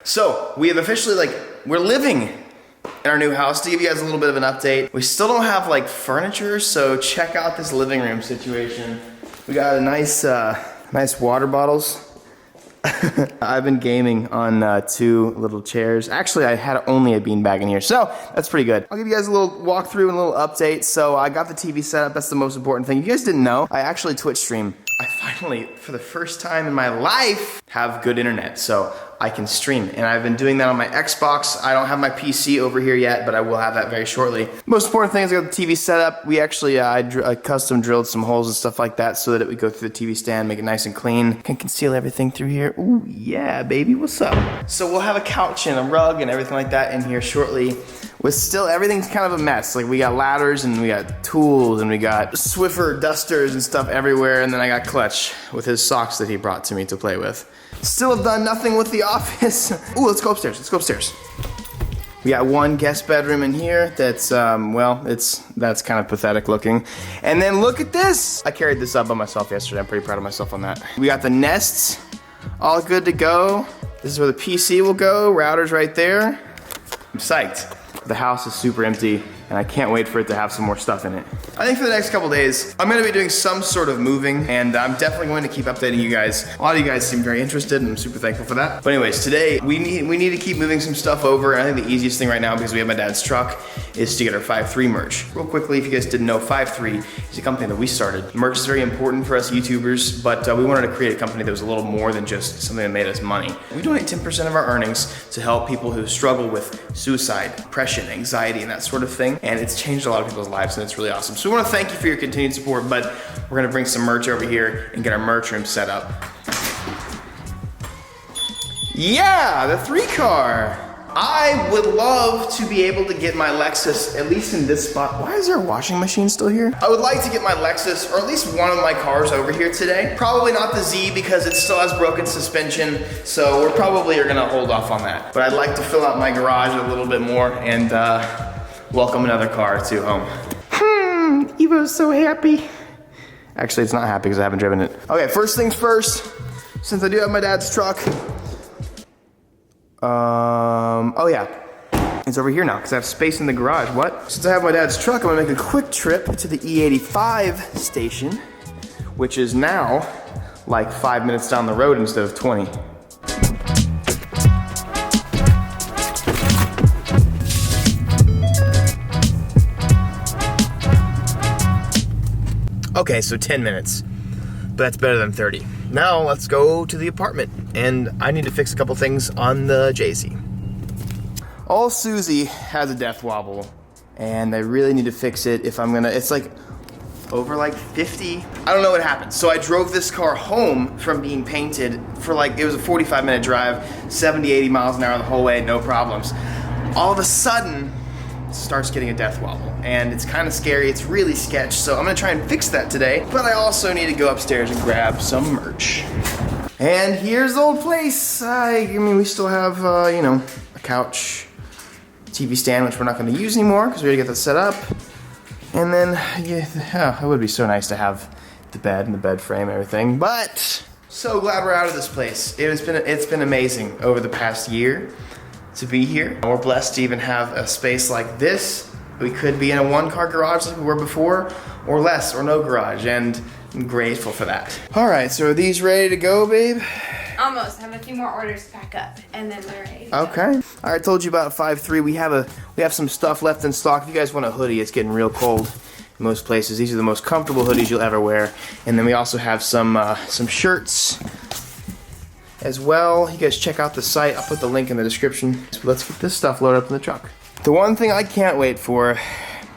So we have officially we're living in our new house. To give you guys a little bit of an update, we still don't have like furniture, so check out this living room situation. We got a nice water bottles. I've been gaming on 2 little chairs. Actually, I had only a beanbag in here, so that's pretty good. I'll give you guys a little walkthrough and a little update. So I got the TV set up. That's the most important thing. If you guys didn't know, I actually Twitch stream. I finally, for the first time in my life, have good internet, so I can stream. And I've been doing that on my Xbox. I don't have my PC over here yet, but I will have that very shortly. Most important thing is I got the TV set up. We actually, I custom drilled some holes and stuff like that so that it would go through the TV stand, make it nice and clean. Can conceal everything through here. Ooh, yeah, baby, what's up? So we'll have a couch and a rug and everything like that in here shortly. With still, everything's kind of a mess. Like we got ladders and we got tools and we got Swiffer dusters and stuff everywhere. And then I got Clutch with his socks that he brought to me to play with. Still have done nothing with the office. Ooh, let's go upstairs, let's go upstairs. We got 1 guest bedroom in here that's, that's kind of pathetic looking. And then look at this. I carried this up by myself yesterday. I'm pretty proud of myself on that. We got the nests all good to go. This is where the PC will go. Router's right there. I'm psyched. The house is super empty, and I can't wait for it to have some more stuff in it. I think for the next couple days, I'm gonna be doing some sort of moving, and I'm definitely going to keep updating you guys. A lot of you guys seem very interested, and I'm super thankful for that. But anyways, today, we need to keep moving some stuff over. I think the easiest thing right now, because we have my dad's truck, is to get our 5.3 merch. Real quickly, if you guys didn't know, 5.3 is a company that we started. Merch is very important for us YouTubers, but we wanted to create a company that was a little more than just something that made us money. We donate 10% of our earnings to help people who struggle with suicide, depression, anxiety, and that sort of thing. And it's changed a lot of people's lives, and it's really awesome. So we want to thank you for your continued support, but we're gonna bring some merch over here and get our merch room set up. Yeah, the 3-car. I would love to be able to get my Lexus, at least in this spot. Why is there a washing machine still here? I would like to get my Lexus, or at least one of my cars over here today. Probably not the Z because it still has broken suspension, so we're probably are gonna hold off on that. But I'd like to fill out my garage a little bit more and welcome another car to home. Evo's so happy. Actually, it's not happy because I haven't driven it. Okay, first things first, since I do have my dad's truck, oh yeah, it's over here now because I have space in the garage. What? Since I have my dad's truck, I'm gonna make a quick trip to the E85 station, which is now like 5 minutes down the road instead of 20. Okay, so 10 minutes, but that's better than 30. Now let's go to the apartment, and I need to fix a couple things on the JC. Old Susie has a death wobble, and I really need to fix it if I'm gonna, it's like over like 50. I don't know what happened. So I drove this car home from being painted for like, it was a 45-minute drive, 70, 80 miles an hour the whole way, no problems. All of a sudden, starts getting a death wobble, and it's kind of scary. It's really sketch, so I'm gonna try and fix that today, but I also need to go upstairs and grab some merch. And here's the old place. I mean, we still have, you know, a couch, TV stand, which we're not gonna use anymore because we already got that set up. And then, yeah, it would be so nice to have the bed and the bed frame and everything, but so glad we're out of this place. It's been amazing over the past year to be here. We're blessed to even have a space like this. We could be in a 1-car garage like we were before, or less, or no garage, and I'm grateful for that. All right, so are these ready to go, babe? Almost. I have a few more orders to pack up, and then we're ready. Okay. All right, I told you about 5.3. We have some stuff left in stock. If you guys want a hoodie, it's getting real cold in most places. These are the most comfortable hoodies you'll ever wear. And then we also have some shirts as well. You guys check out the site. I'll put the link in the description. So let's get this stuff loaded up in the truck. The one thing I can't wait for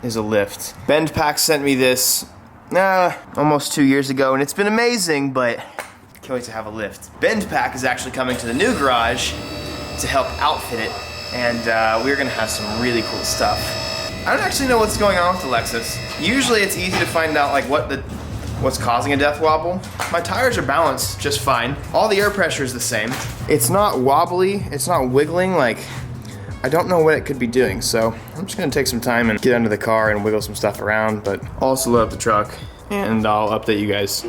is a lift. BendPack sent me this almost 2 years ago, and it's been amazing, but can't wait to have a lift. BendPack is actually coming to the new garage to help outfit it, and we're gonna have some really cool stuff. I don't actually know what's going on with the Lexus. Usually it's easy to find out like what's causing a death wobble. My tires are balanced just fine. All the air pressure is the same. It's not wobbly, it's not wiggling, like, I don't know what it could be doing, so I'm just gonna take some time and get under the car and wiggle some stuff around, but also load up the truck, and I'll update you guys.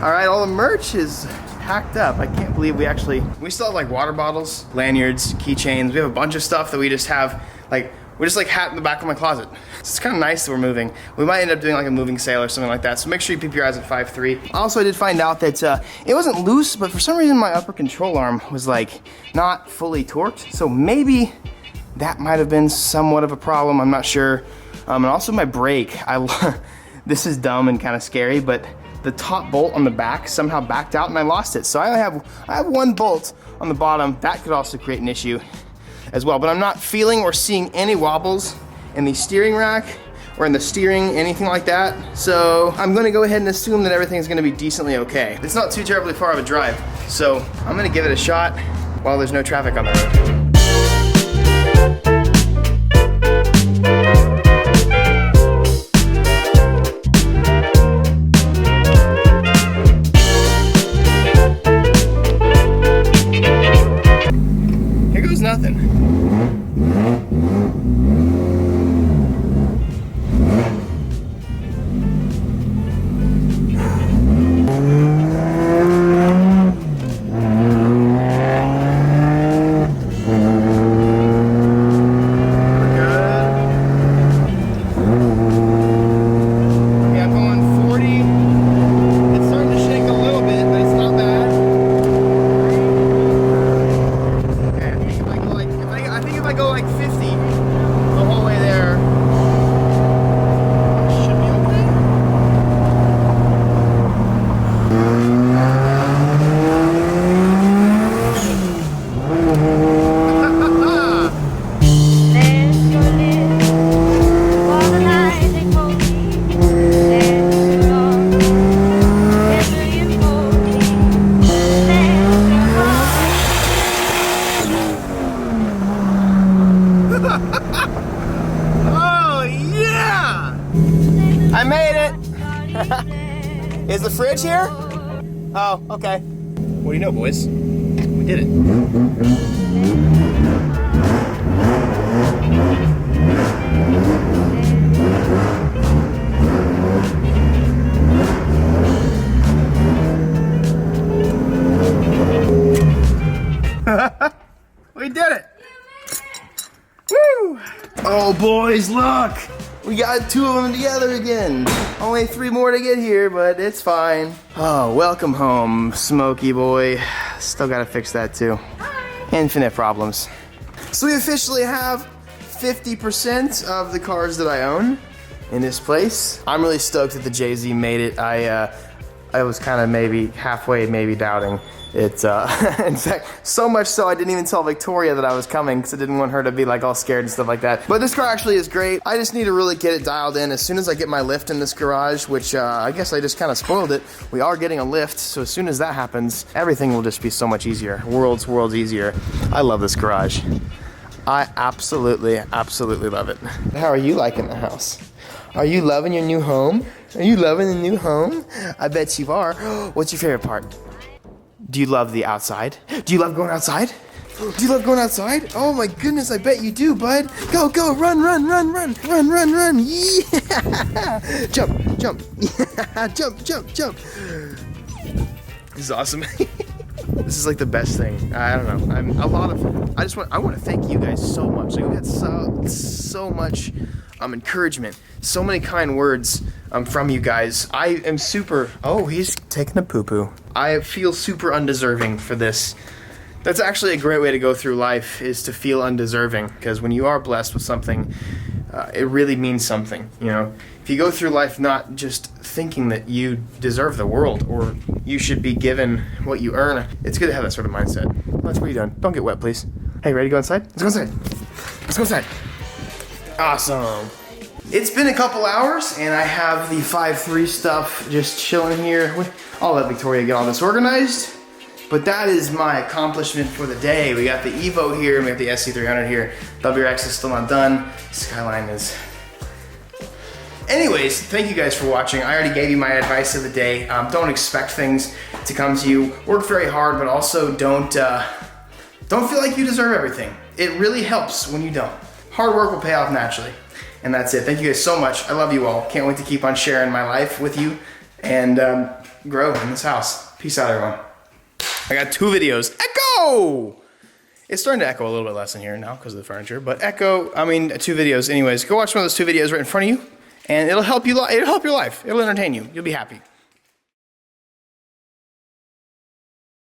All right, all the merch is packed up. I can't believe we still have like water bottles, lanyards, keychains. We have a bunch of stuff that we just have hat in the back of my closet. So it's kind of nice that we're moving. We might end up doing like a moving sale or something like that. So make sure you keep your eyes at 5'3". Also, I did find out that it wasn't loose, but for some reason my upper control arm was like not fully torqued. So maybe that might have been somewhat of a problem. I'm not sure. And also my brake. This is dumb and kind of scary, but the top bolt on the back somehow backed out and I lost it. So I have one bolt on the bottom. That could also create an issue as well, but I'm not feeling or seeing any wobbles in the steering rack or in the steering, anything like that. So I'm gonna go ahead and assume that everything's gonna be decently okay. It's not too terribly far of a drive, so I'm gonna give it a shot while there's no traffic on the road. Nothing. I made it! Is the fridge here? Oh, okay. What do you know, boys? We did it. We did it! Woo! Oh, boys, look! We got 2 of them together again. Only 3 more to get here, but it's fine. Oh, welcome home, Smokey boy. Still gotta fix that too. Infinite problems. So we officially have 50% of the cars that I own in this place. I'm really stoked that the Jay-Z made it. I was kind of maybe halfway maybe doubting it. In fact, so much so I didn't even tell Victoria that I was coming because I didn't want her to be like all scared and stuff like that. But this car actually is great. I just need to really get it dialed in. As soon as I get my lift in this garage, which I guess I just kind of spoiled it. We are getting a lift, so as soon as that happens, everything will just be so much easier. Worlds easier. I love this garage. I absolutely love it. How are you liking the house? Are you loving your new home? Are you loving the new home? I bet you are. What's your favorite part? Do you love the outside? Do you love going outside? Do you love going outside? Oh my goodness, I bet you do, bud. Go, go, run. Yeah! Jump. Yeah, jump. This is awesome. This is like the best thing. I don't know. I want to thank you guys so much. Like, we had so much encouragement, so many kind words from you guys. I am super. Oh, he's taking a poo-poo. I feel super undeserving for this. That's actually a great way to go through life, is to feel undeserving, because when you are blessed with something, it really means something. You know, if you go through life not just thinking that you deserve the world or you should be given what you earn, it's good to have that sort of mindset. What are you doing? Don't get wet, please. Hey, ready to go inside? Let's go inside. Let's go inside. Awesome. It's been a couple hours and I have the 5.3 stuff just chilling here. I'll let Victoria get all this organized, but that is my accomplishment for the day. We got the Evo here and we got the SC300 here. WRX is still not done. Skyline is. Anyways, thank you guys for watching. I already gave you my advice of the day. Don't expect things to come to you. Work very hard, but also don't feel like you deserve everything. It really helps when you don't. Hard work will pay off naturally. And that's it. Thank you guys so much. I love you all. Can't wait to keep on sharing my life with you and grow in this house. Peace out, everyone. I got 2 videos. Echo! It's starting to echo a little bit less in here now because of the furniture, but 2 videos. Anyways, go watch one of those 2 videos right in front of you, and it'll help you. It'll help your life. It'll entertain you. You'll be happy.